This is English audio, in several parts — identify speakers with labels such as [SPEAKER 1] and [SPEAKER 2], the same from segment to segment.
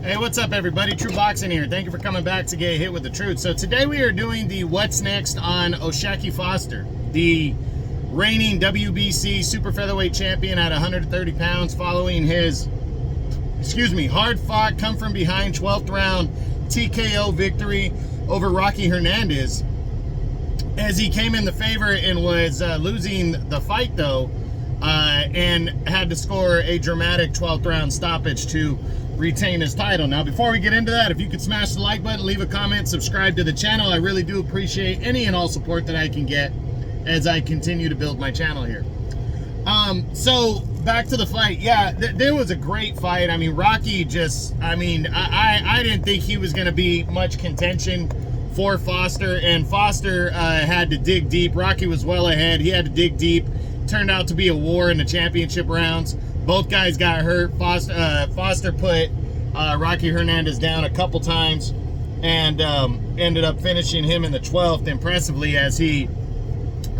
[SPEAKER 1] Hey, what's up, everybody? True Boxing here. Thank you for coming back to get hit with the truth. So today we are doing the what's next on O'Shaquie Foster, the reigning WBC super featherweight champion at 130 pounds, following his, hard-fought, come from behind 12th round TKO victory over Rocky Hernandez. As he came in the favor and was losing the fight, though, and had to score a dramatic 12th round stoppage to retain his title. Now, before we get into that, if you could smash the like button, leave a comment, subscribe to the channel. I really do appreciate any and all support that I can get as I continue to build my channel here. So back to the fight. Yeah, there was a great fight. I mean, Rocky just, I didn't think he was going to be much contention for Foster, and Foster had to dig deep. Rocky was well ahead. He had to dig deep. Turned out to be a war in the championship rounds. Both guys got hurt. Foster put Rocky Hernandez down a couple times and ended up finishing him in the 12th impressively as he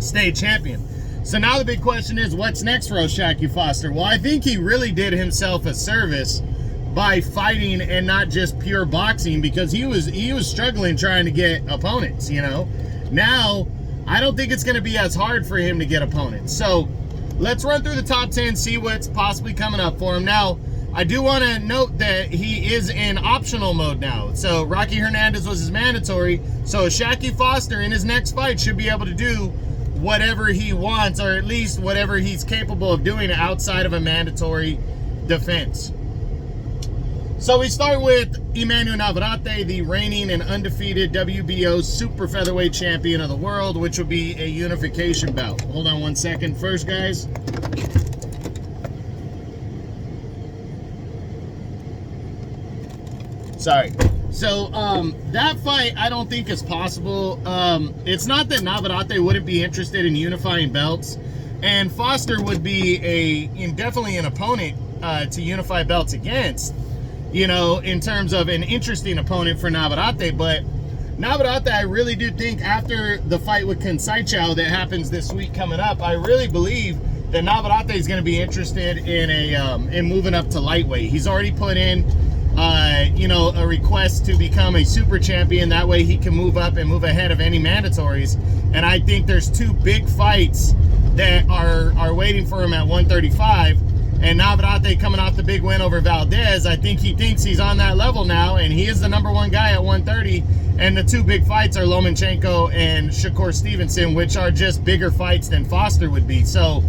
[SPEAKER 1] stayed champion. So now the big question is, what's next for O'Shaquie Foster? Well, I think he really did himself a service by fighting and not just pure boxing, because he was struggling trying to get opponents, you know. Now, I don't think it's going to be as hard for him to get opponents. So let's run through the top 10, see what's possibly coming up for him. Now, I do want to note that he is in optional mode now. So Rocky Hernandez was his mandatory. So O'Shaquie Foster in his next fight should be able to do whatever he wants, or at least whatever he's capable of doing outside of a mandatory defense. So we start with Emmanuel Navarrete, the reigning and undefeated WBO super featherweight champion of the world, which will be a unification bout. Hold on one second first, guys. Sorry. So that fight I don't think is possible. It's not that Navarrete wouldn't be interested in unifying belts, and Foster would be definitely an opponent to unify belts against, you know, in terms of an interesting opponent for Navarrete. But Navarrete, I really do think after the fight with Conceição that happens this week coming up, I really believe that Navarrete is going to be interested in moving up to lightweight. He's already put in a request to become a super champion. That way he can move up and move ahead of any mandatories. And I think there's two big fights that are waiting for him at 135. And Navarrete coming off the big win over Valdez, I think he thinks he's on that level now, and he is the #1 guy at 130. And the two big fights are Lomachenko and Shakur Stevenson, which are just bigger fights than Foster would be. So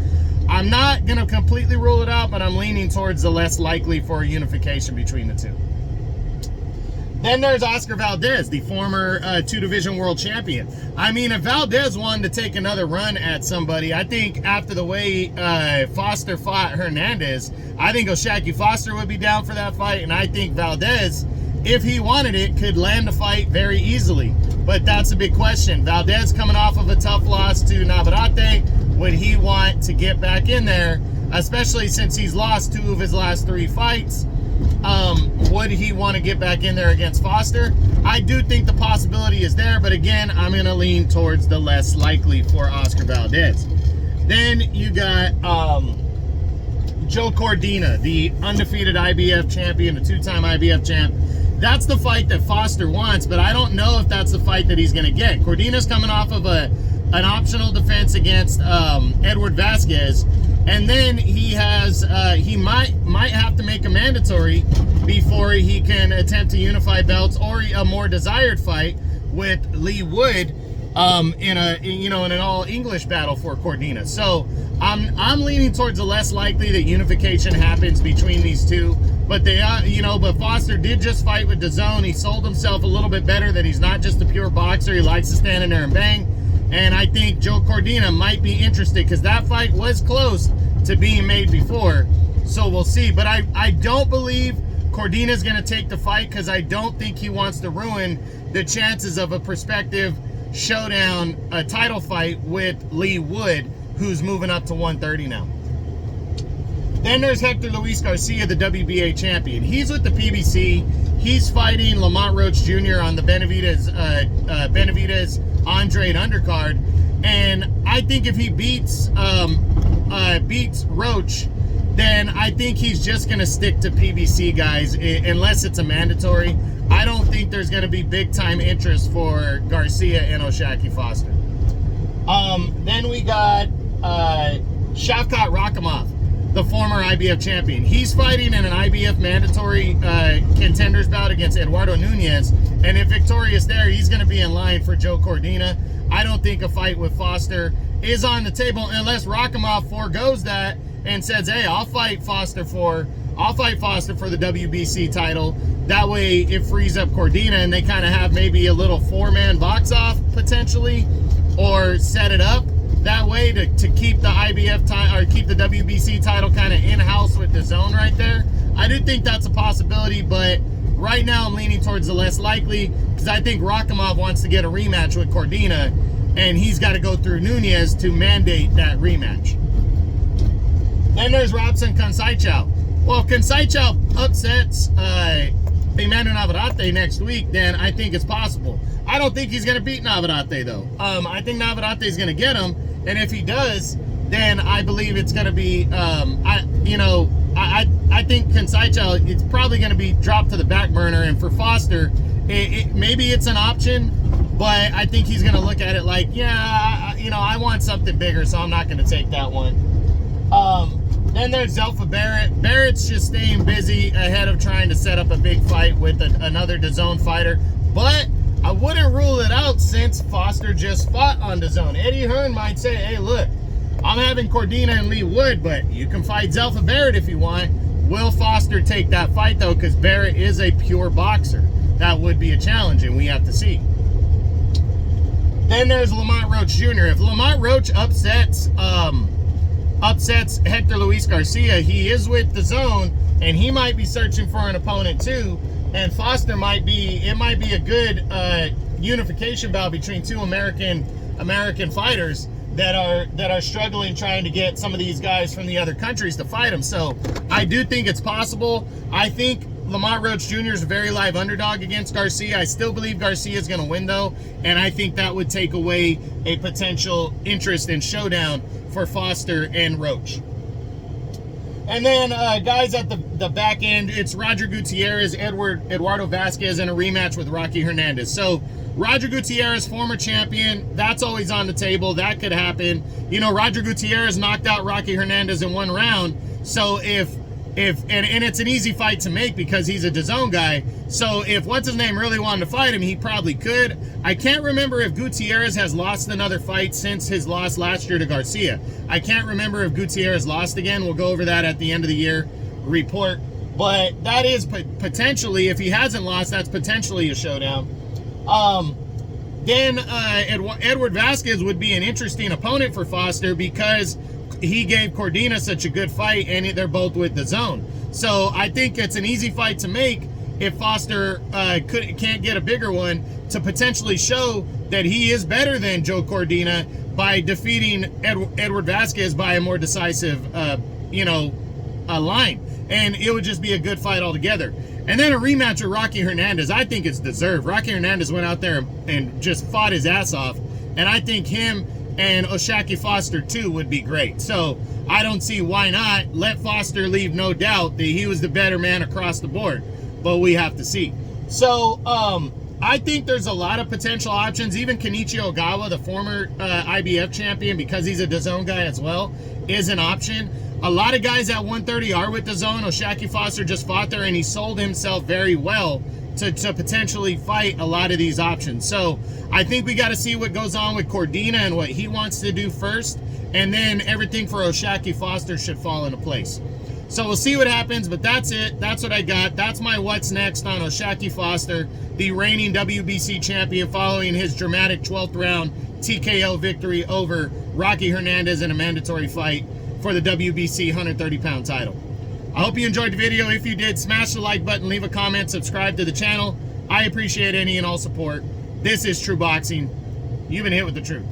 [SPEAKER 1] I'm not going to completely rule it out, but I'm leaning towards the less likely for a unification between the two. Then there's Oscar Valdez, the former two-division world champion. I mean, if Valdez wanted to take another run at somebody, I think after the way Foster fought Hernandez, I think O'Shaquie Foster would be down for that fight, and I think Valdez, if he wanted it, could land the fight very easily. But that's a big question. Valdez coming off of a tough loss to Navarrete, would he want to get back in there, especially since he's lost 2 of his last 3 fights? Would he want to get back in there against Foster? I do think the possibility is there, but again, I'm going to lean towards the less likely for Oscar Valdez. Then you got Joe Cordina, the undefeated IBF champion, the 2-time IBF champ. That's the fight that Foster wants, but I don't know if that's the fight that he's going to get. Cordina's coming off of an optional defense against Edward Vasquez, and then he has he might have to make a mandatory before he can attempt to unify belts, or a more desired fight with Lee Wood in an all English battle for Cordina. So I'm leaning towards the less likely that unification happens between these two. But but Foster did just fight with DAZN. He sold himself a little bit better that he's not just a pure boxer. He likes to stand in there and bang. And I think Joe Cordina might be interested, because that fight was close to being made before. So we'll see. But I don't believe Cordina's going to take the fight, because I don't think he wants to ruin the chances of a prospective showdown, a title fight with Lee Wood, who's moving up to 130 now. Then there's Hector Luis Garcia, the WBA champion. He's with the PBC. He's fighting Lamont Roach Jr. on the Benavidez Andrade undercard. And I think if he beats Roach, then I think he's just going to stick to PBC guys unless it's a mandatory. I don't think there's going to be big time interest for Garcia and O'Shaquie Foster. Then we got Shavkat Rakhimov, the former IBF champion. He's fighting in an IBF mandatory contenders bout against Eduardo Nunez, and if victorious there, he's going to be in line for Joe Cordina. I don't think a fight with Foster is on the table unless Rakhimov forgoes that and says, hey, I'll fight Foster for the WBC title. That way it frees up Cordina and they kind of have maybe a little 4-man box off potentially, or set it up that way to keep the IBF title or keep the WBC title kind of in-house with the zone right there. I do think that's a possibility, but right now I'm leaning towards the less likely because I think Rakhimov wants to get a rematch with Cordina and he's got to go through Nunez to mandate that rematch. Then there's Robson Conceição. Well, if Conceição upsets Emmanuel Navarrete next week, then I think it's possible. I don't think he's going to beat Navarrete, though. I think Navarrete is going to get him, and if he does, then I believe it's going to be, I think Conceição, it's probably going to be dropped to the back burner, and for Foster, maybe it's an option, but I think he's going to look at it like, yeah, I want something bigger, so I'm not going to take that one. Then there's Zelfa Barrett. Barrett's just staying busy ahead of trying to set up a big fight with another DAZN fighter. But I wouldn't rule it out since Foster just fought on DAZN. Eddie Hearn might say, hey, look, I'm having Cordina and Lee Wood, but you can fight Zelfa Barrett if you want. Will Foster take that fight, though? Because Barrett is a pure boxer. That would be a challenge, and we have to see. Then there's Lamont Roach Jr. If Lamont Roach upsets Hector Luis Garcia, he is with DAZN, and he might be searching for an opponent too. And Foster might be a good unification bout between two American fighters that are struggling trying to get some of these guys from the other countries to fight them. So I do think it's possible. I think Lamont Roach Jr. is a very live underdog against Garcia. I still believe Garcia is going to win, though, and I think that would take away a potential interest in showdown for Foster and Roach. And then guys at the back end, it's Roger Gutierrez, Eduardo Vasquez in a rematch with Rocky Hernandez. So Roger Gutierrez, former champion, that's always on the table. That could happen. Roger Gutierrez knocked out Rocky Hernandez in 1 round. So and it's an easy fight to make because he's a DAZN guy. So if what's-his-name really wanted to fight him, he probably could. I can't remember if Gutierrez has lost another fight since his loss last year to Garcia. I can't remember if Gutierrez lost again. We'll go over that at the end of the year report. But that is potentially, if he hasn't lost, that's potentially a showdown. Then Edward Vasquez would be an interesting opponent for Foster because he gave Cordina such a good fight, and they're both with DAZN. So I think it's an easy fight to make if Foster can't get a bigger one, to potentially show that he is better than Joe Cordina by defeating Edward Vasquez by a more decisive, line. And it would just be a good fight altogether. And then a rematch with Rocky Hernandez, I think it's deserved. Rocky Hernandez went out there and just fought his ass off, and I think him and O'Shaquie Foster too would be great. So I don't see why not. Let Foster leave no doubt that he was the better man across the board, but we have to see. So I think there's a lot of potential options. Even Kenichi Ogawa, the former IBF champion, because he's a DAZN guy as well, is an option. A lot of guys at 130 are with DAZN. O'Shaquie Foster just fought there, and he sold himself very well to potentially fight a lot of these options. So I think we got to see what goes on with Cordina and what he wants to do first, and then everything for O'Shaquie Foster should fall into place. So we'll see what happens, but that's it. That's what I got. That's my what's next on O'Shaquie Foster, the reigning WBC champion, following his dramatic 12th round TKO victory over Rocky Hernandez in a mandatory fight for the WBC 130-pound title. I hope you enjoyed the video. If you did, smash the like button, leave a comment, subscribe to the channel. I appreciate any and all support. This is True Boxing. You've been hit with the truth.